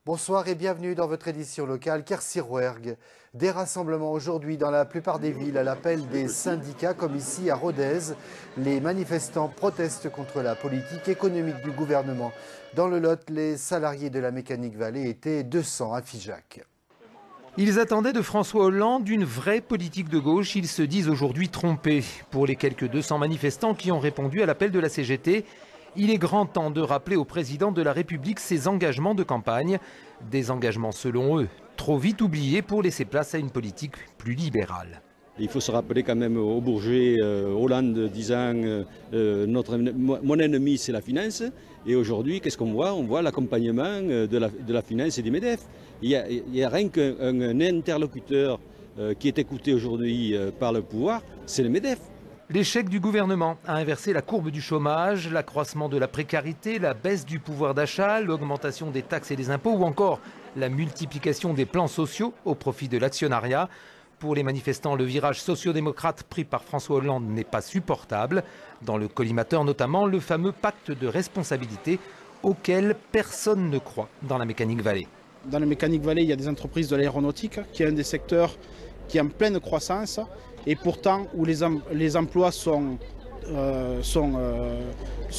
Bonsoir et bienvenue dans votre édition locale Quercy-Rouergue. Des rassemblements aujourd'hui dans la plupart des villes à l'appel des syndicats comme ici à Rodez. Les manifestants protestent contre la politique économique du gouvernement. Dans le Lot, les salariés de la Mécanique Vallée étaient 200 à Figeac. Ils attendaient de François Hollande une vraie politique de gauche. Ils se disent aujourd'hui trompés. Pour les quelques 200 manifestants qui ont répondu à l'appel de la CGT, il est grand temps de rappeler au président de la République ses engagements de campagne. Des engagements selon eux trop vite oubliés pour laisser place à une politique plus libérale. Il faut se rappeler quand même au Bourget, Hollande disant mon ennemi c'est la finance. Et aujourd'hui, qu'est-ce qu'on voit? On voit l'accompagnement de la finance et des MEDEF. Il n'y a rien qu'un interlocuteur qui est écouté aujourd'hui par le pouvoir, c'est le MEDEF. L'échec du gouvernement a inversé la courbe du chômage, l'accroissement de la précarité, la baisse du pouvoir d'achat, l'augmentation des taxes et des impôts ou encore la multiplication des plans sociaux au profit de l'actionnariat. Pour les manifestants, le virage sociodémocrate pris par François Hollande n'est pas supportable. Dans le collimateur notamment, le fameux pacte de responsabilité auquel personne ne croit dans la Mécanique Vallée. Dans la Mécanique Vallée, il y a des entreprises de l'aéronautique qui est un des secteurs qui est en pleine croissance et pourtant où les emplois se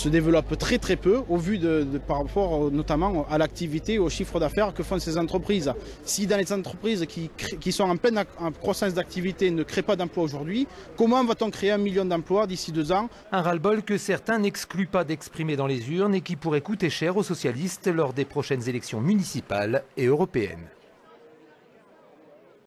développent très très peu au vu par rapport notamment à l'activité, au chiffre d'affaires que font ces entreprises. Si dans les entreprises qui sont en pleine croissance d'activité ne créent pas d'emplois aujourd'hui, comment va-t-on créer 1 million d'emplois d'ici 2 ans? Un ras-le-bol que certains n'excluent pas d'exprimer dans les urnes et qui pourrait coûter cher aux socialistes lors des prochaines élections municipales et européennes.